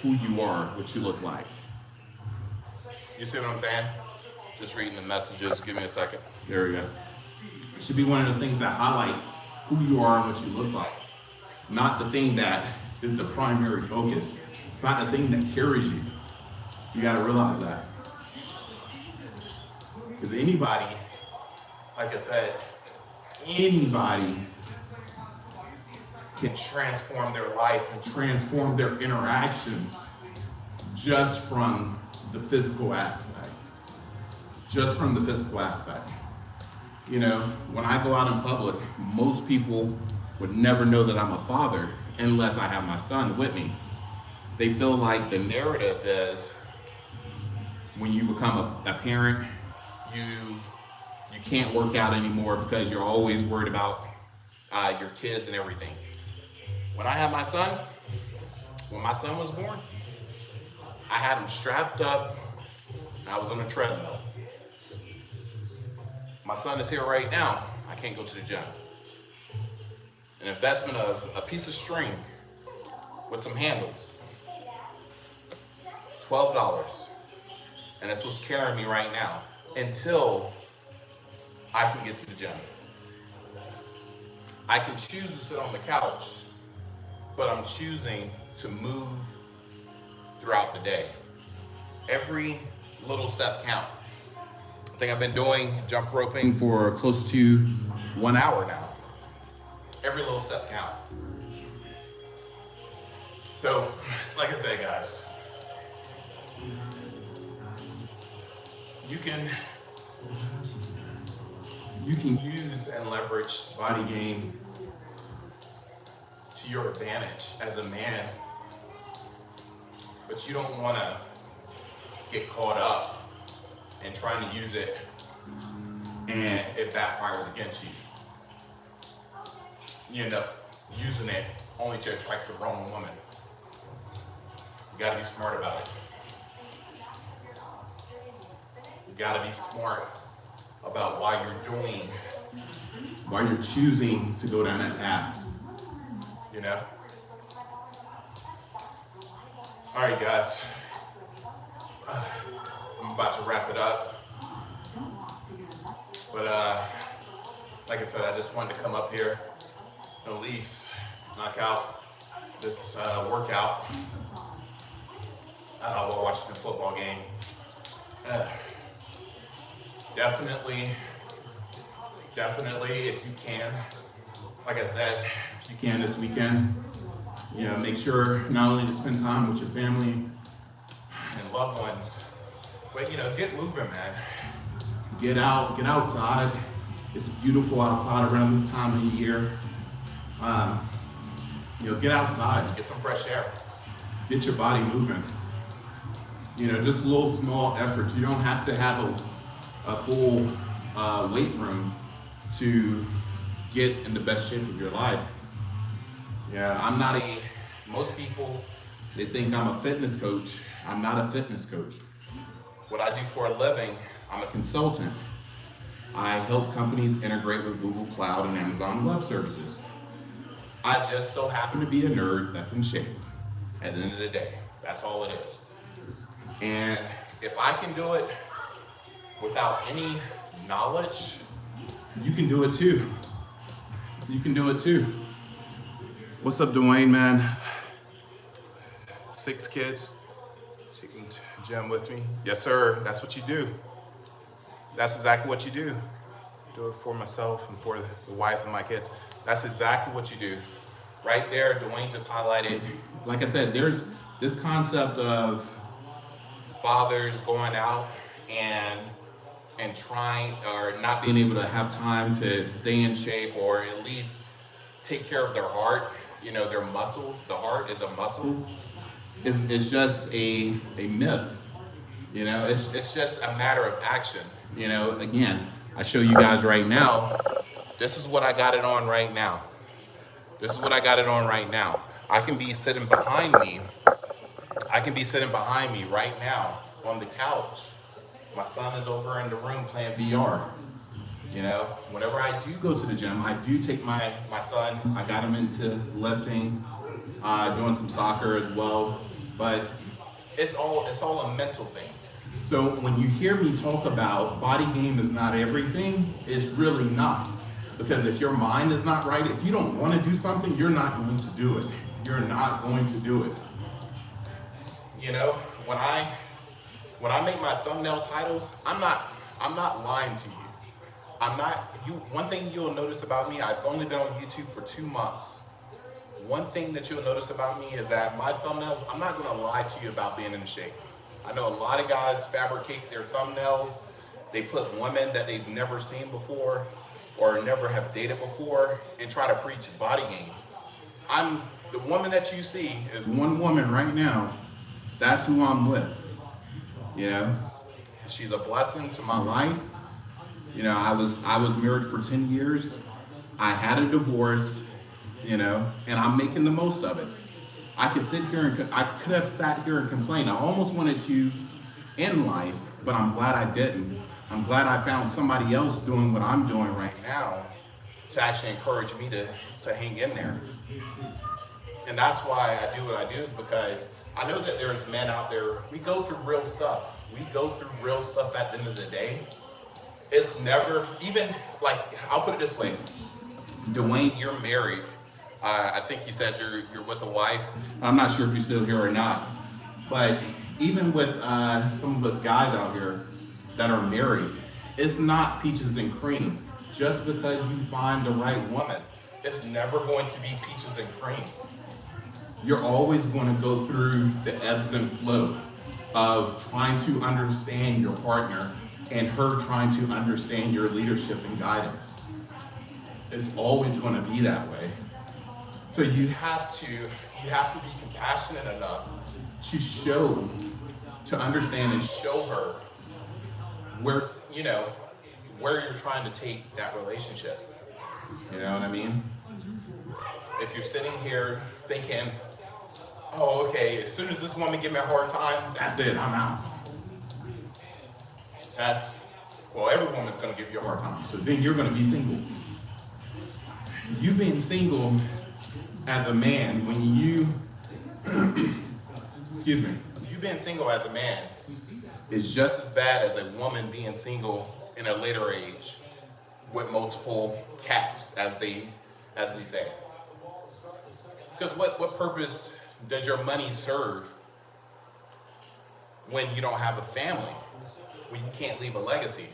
who you are, what you look like. You see what I'm saying? Just reading the messages. Give me a second. There we go. It should be one of those things that highlight who you are and what you look like. Not the thing that is the primary focus. It's not the thing that carries you. You gotta realize that. Because anybody, like I said, anybody can transform their life and transform their interactions just from the physical aspect. Just from the physical aspect. You know, when I go out in public, most people would never know that I'm a father unless I have my son with me. They feel like the narrative is when you become a parent, you can't work out anymore because you're always worried about your kids and everything. When I had my son, when my son was born, I had him strapped up. I was on a treadmill. My son is here right now. I can't go to the gym. An investment of a piece of string with some handles, $12. And that's what's carrying me right now until I can get to the gym. I can choose to sit on the couch, but I'm choosing to move throughout the day. Every little step counts. I think I've been doing jump roping for close to 1 hour now. Every little step counts. So, like I said, guys, you can use and leverage body game to your advantage as a man, but you don't want to get caught up in trying to use it and it backfires against you. You end up using it only to attract the wrong woman. You gotta be smart about it. You gotta be smart about why you're choosing to go down that path. You know? All right, guys. I'm about to wrap it up. But like I said, I just wanted to come up here and at least knock out this workout while watching the football game. Definitely, if you can, like I said, if you can this weekend, you know, make sure not only to spend time with your family and loved ones, but, you know, get moving, man. Get outside. It's beautiful outside around this time of the year. You know, get outside, get some fresh air, get your body moving. You know, just little small efforts. You don't have to have a full weight room to get in the best shape of your life. Yeah, most people, they think I'm a fitness coach. I'm not a fitness coach. What I do for a living, I'm a consultant. I help companies integrate with Google Cloud and Amazon Web Services. I just so happen to be a nerd that's in shape at the end of the day. That's all it is. And if I can do it without any knowledge, you can do it too. You can do it too. What's up, Dwayne, man? 6 kids. Taking gym with me. Yes, sir. That's what you do. That's exactly what you do. Do it for myself and for the wife and my kids. That's exactly what you do. Right there, Dwayne just highlighted. Like I said, there's this concept of fathers going out and trying or not being able to have time to stay in shape or at least take care of their heart. You know, their muscle. The heart is a muscle. It's just a myth. You know, it's just a matter of action. You know, again, I show you guys right now This is what I got it on right now. This is what I got it on right now. I can be sitting behind me. I can be sitting behind me right now on the couch. My son is over in the room playing VR. You know, whenever I do go to the gym, I do take my son. I got him into lifting, doing some soccer as well. But it's all a mental thing. So when you hear me talk about body game is not everything, it's really not. Because if your mind is not right, if you don't want to do something, you're not going to do it. You're not going to do it. You know, when I make my thumbnail titles, I'm not lying to you. One thing you'll notice about me, I've only been on YouTube for 2 months. One thing that you'll notice about me is that my thumbnails, I'm not gonna lie to you about being in shape. I know a lot of guys fabricate their thumbnails. They put women that they've never seen before or never have dated before and try to preach body game. The woman that you see is one woman right now. That's who I'm with. You know, she's a blessing to my life. You know, I was married for 10 years. I had a divorce, you know, and I'm making the most of it. I could have sat here and complained. I almost wanted to end life, but I'm glad I didn't. I'm glad I found somebody else doing what I'm doing right now to actually encourage me to hang in there. And that's why I do what I do, is because I know that there's men out there, we go through real stuff. We go through real stuff at the end of the day. It's never, even, like, I'll put it this way. Dwayne, you're married. I think you said you're with a wife. I'm not sure if you're still here or not. But even with some of us guys out here that are married, it's not peaches and cream. Just because you find the right woman, it's never going to be peaches and cream. You're always going to go through the ebbs and flow of trying to understand your partner and her trying to understand your leadership and guidance. It's always going to be that way. So you have to be compassionate enough to understand and show her where you're trying to take that relationship. You know what I mean? If you're sitting here thinking, oh, okay, as soon as this woman give me a hard time, that's it, I'm out. Every woman's gonna give you a hard time, so then you're gonna be single. You being single as a man, you being single as a man is just as bad as a woman being single in a later age with multiple cats, as we say. Because what purpose does your money serve when you don't have a family, when you can't leave a legacy?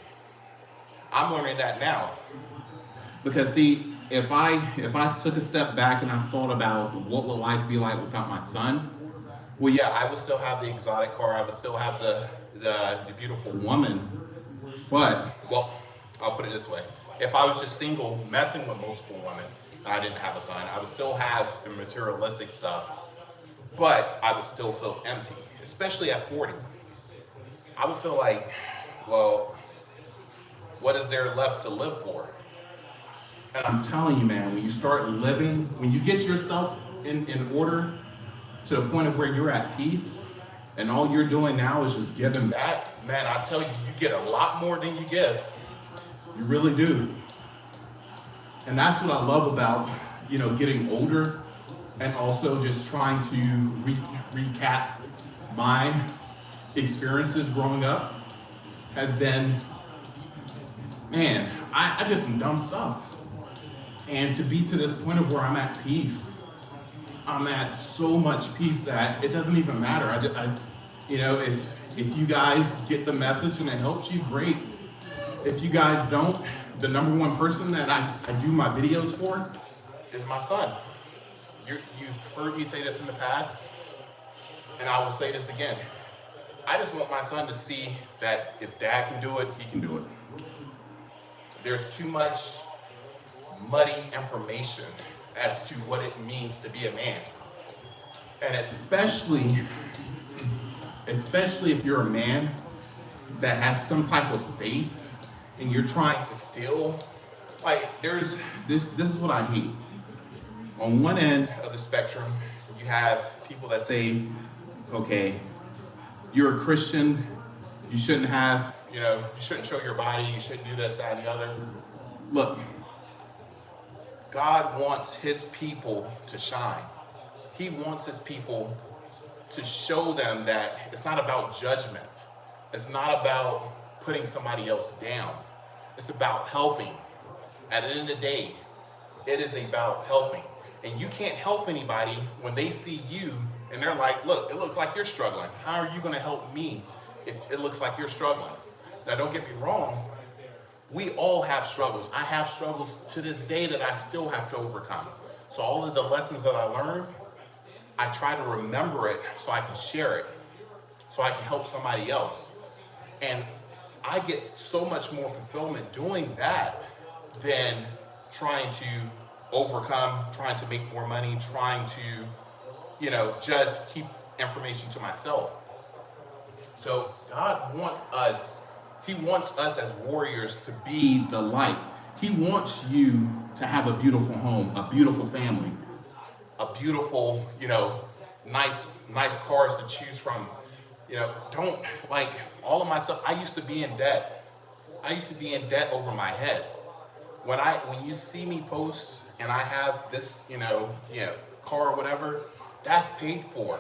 I'm learning that now. Because see, if I took a step back and I thought about what would life be like without my son, well, yeah, I would still have the exotic car, I would still have the beautiful woman, but, well, I'll put it this way. If I was just single, messing with multiple women, and I didn't have a son, I would still have the materialistic stuff, but I would still feel empty, especially at 40. I would feel like, well, what is there left to live for? And I'm telling you, man, when you start living, when you get yourself in order to the point of where you're at peace, and all you're doing now is just giving back, man, I tell you, you get a lot more than you give. You really do. And that's what I love about, getting older, and also just trying to recap my experiences growing up has been, man, I did some dumb stuff. And to be to this point of where I'm at peace, I'm at so much peace that it doesn't even matter. If you guys get the message and it helps you, great. If you guys don't, the number one person that I do my videos for is my son. You've heard me say this in the past, and I will say this again. I just want my son to see that if dad can do it, he can do it. There's too much muddy information as to what it means to be a man. And especially if you're a man that has some type of faith and you're trying to still like there's this is what I hate. On one end of the spectrum, you have people that say, okay, you're a Christian, you shouldn't have, you shouldn't show your body, you shouldn't do this, that, and the other. Look, God wants his people to shine. He wants his people to show them that it's not about judgment. It's not about putting somebody else down. It's about helping. At the end of the day, it is about helping. And you can't help anybody when they see you and they're like, look, it looks like you're struggling. How are you going to help me if it looks like you're struggling? Now, don't get me wrong. We all have struggles. I have struggles to this day that I still have to overcome. So all of the lessons that I learned, I try to remember it so I can share it, so I can help somebody else. And I get so much more fulfillment doing that than trying to overcome, trying to make more money, trying to, just keep information to myself. So God wants us, he wants us as warriors to be the light. He wants you to have a beautiful home, a beautiful family, a beautiful, nice cars to choose from. Don't, like, all of my stuff, I used to be in debt. I used to be in debt over my head. When you see me post and I have this, car or whatever, that's paid for.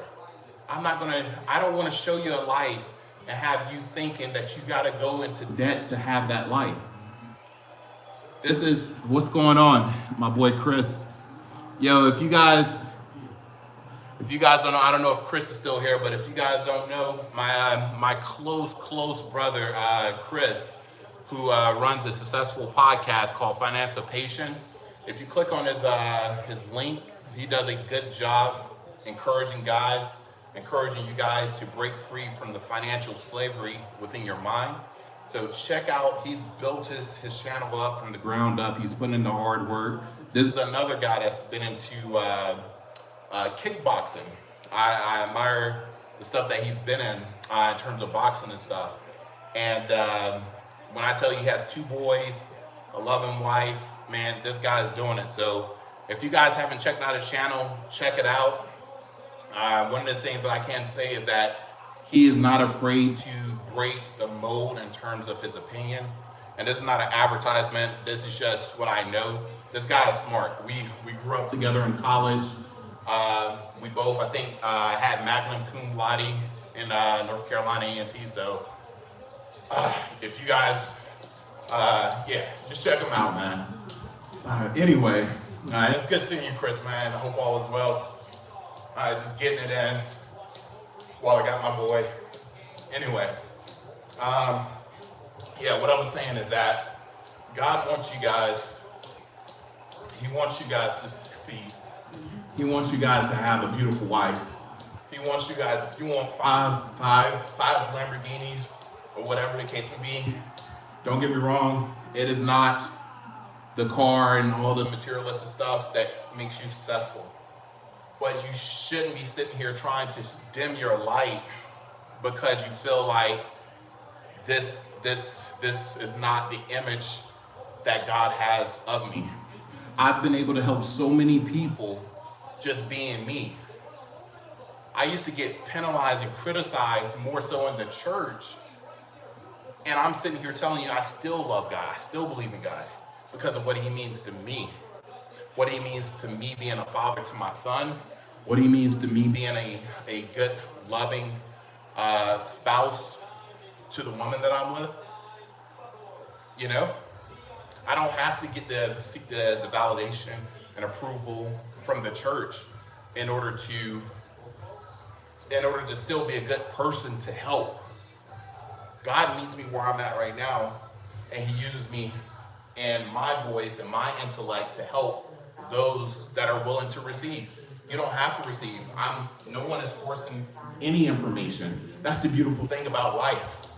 I don't want to show you a life and have you thinking that you got to go into debt to have that life. This is what's going on, my boy Chris. Yo, if you guys don't know, I don't know if Chris is still here, but if you guys don't know, my close brother, Chris, who runs a successful podcast called Financipation. If you click on his link, he does a good job encouraging you guys to break free from the financial slavery within your mind. So check out, he's built his channel up from the ground up. He's putting in the hard work. This is another guy that's been into kickboxing. I admire the stuff that he's been in terms of boxing and stuff. And when I tell you he has 2 boys, a loving wife, man, this guy's doing it. So if you guys haven't checked out his channel, check it out. One of the things that I can say is that he is not afraid to break the mold in terms of his opinion. And this is not an advertisement. This is just what I know. This guy is smart. We grew up together in college. We both, I think, had magna cum laude in North Carolina A&T. So if you guys, just check him out, man. Anyway, it's good seeing you, Chris, man. I hope all is well. Just getting it in while I got my boy. Anyway, what I was saying is that God wants you guys, he wants you guys to succeed. He wants you guys to have a beautiful wife. He wants you guys, if you want five Lamborghinis or whatever the case may be, don't get me wrong, it is not the car and all the materialistic stuff that makes you successful. But you shouldn't be sitting here trying to dim your light because you feel like this is not the image that God has of me. I've been able to help so many people just being me. I used to get penalized and criticized more so in the church. And I'm sitting here telling you I still love God. I still believe in God because of what he means to me. What he means to me being a father to my son, what he means to me being a good, loving spouse to the woman that I'm with. I don't have to seek the validation and approval from the church in order to still be a good person to help. God meets me where I'm at right now, and he uses me and my voice and my intellect to help those that are willing to receive. You don't have to receive. No one is forcing any information. That's the beautiful thing about life.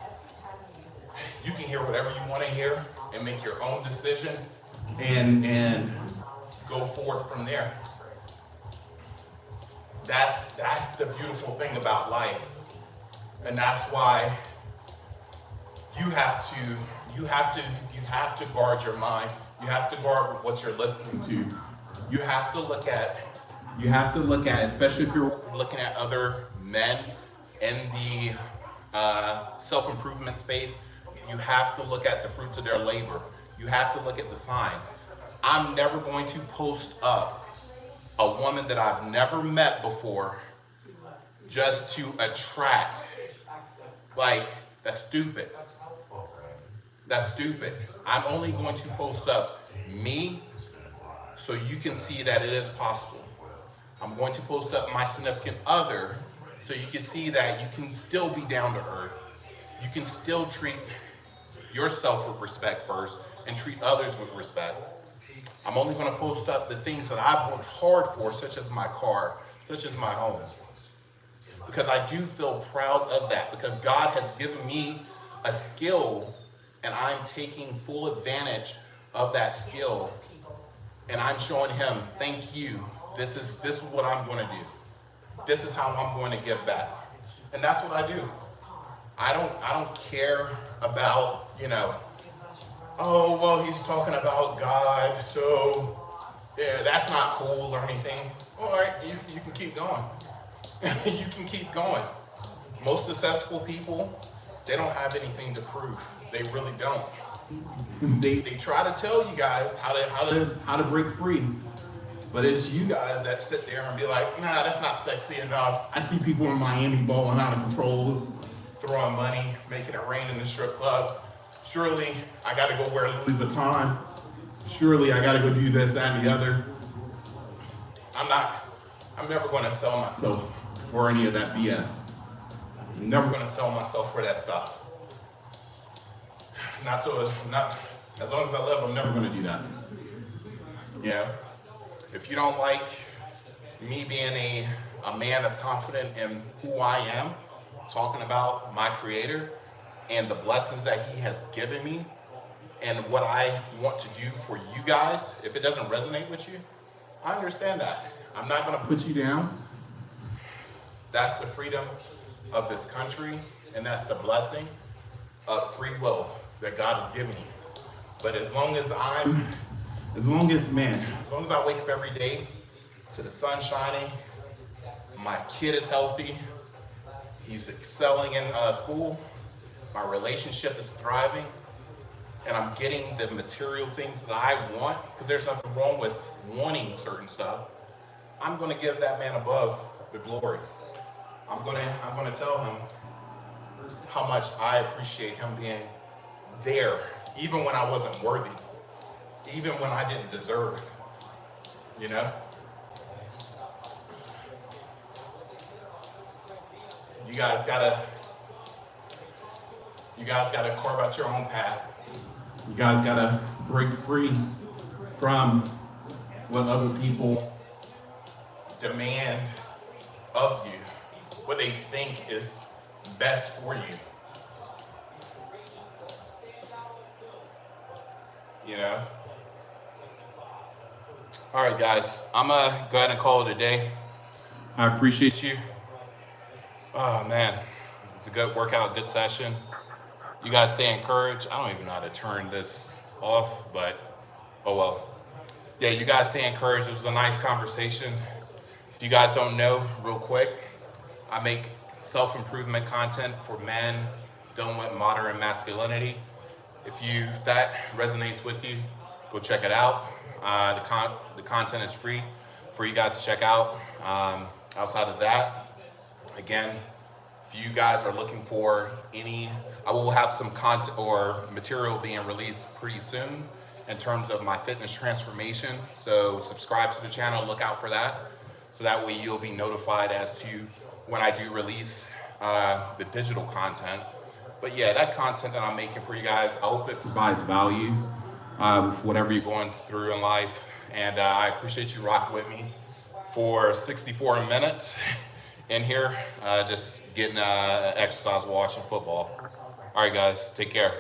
You can hear whatever you want to hear and make your own decision and go forward from there. That's the beautiful thing about life. And that's why you have to guard your mind. You have to guard with what you're listening to. You have to look at, especially if you're looking at other men in the self-improvement space, you have to look at the fruits of their labor. You have to look at the signs. I'm never going to post up a woman that I've never met before just to attract. Like, that's stupid. That's stupid. I'm only going to post up me so you can see that it is possible. I'm going to post up my significant other so you can see that you can still be down to earth. You can still treat yourself with respect first and treat others with respect. I'm only going to post up the things that I've worked hard for, such as my car, such as my home. Because I do feel proud of that, because God has given me a skill and I'm taking full advantage of that skill. And I'm showing him, thank you. This is what I'm going to do. This is how I'm going to give back. And that's what I do. I don't care about, oh, well, he's talking about God, so yeah, that's not cool or anything. All right, you can keep going. You can keep going. Most successful people, they don't have anything to prove. They really don't. They try to tell you guys how to break free. But it's you guys that sit there and be like, nah, that's not sexy enough. I see people in Miami balling out of control, throwing money, making it rain in the strip club. Surely I gotta go wear Louis Vuitton. Surely I gotta go do this, that, and the other. I'm never gonna sell myself for any of that BS. I'm never gonna sell myself for that stuff. Not as long as I live, I'm never gonna do that. Yeah. If you don't like me being a man that's confident in who I am, talking about my creator and the blessings that he has given me and what I want to do for you guys, if it doesn't resonate with you, I understand that. I'm not gonna put you down. That's the freedom of this country, and that's the blessing of free will that God has given me. But as long as I wake up every day to the sun shining, my kid is healthy, he's excelling in school, my relationship is thriving, and I'm getting the material things that I want, because there's nothing wrong with wanting certain stuff, I'm gonna give that man above the glory. I'm gonna tell him how much I appreciate him being there, even when I wasn't worthy, even when I didn't deserve, You guys gotta carve out your own path. You guys gotta break free from what other people demand of you, what they think is best for you. All right, guys, I'm gonna go ahead and call it a day. I appreciate you. Oh man, it's a good workout, good session. You guys stay encouraged. I don't even know how to turn this off, but oh well. Yeah, you guys stay encouraged. It was a nice conversation. If you guys don't know, real quick, I make self-improvement content for men dealing with modern masculinity. If that resonates with you, go check it out. The content is free for you guys to check out. Outside of that, again, if you guys are looking for I will have some content or material being released pretty soon in terms of my fitness transformation. So subscribe to the channel, look out for that. So that way you'll be notified as to when I do release the digital content. But yeah, that content that I'm making for you guys, I hope it provides value for whatever you're going through in life. And I appreciate you rocking with me for 64 minutes in here, just getting exercise, watching football. All right, guys, take care.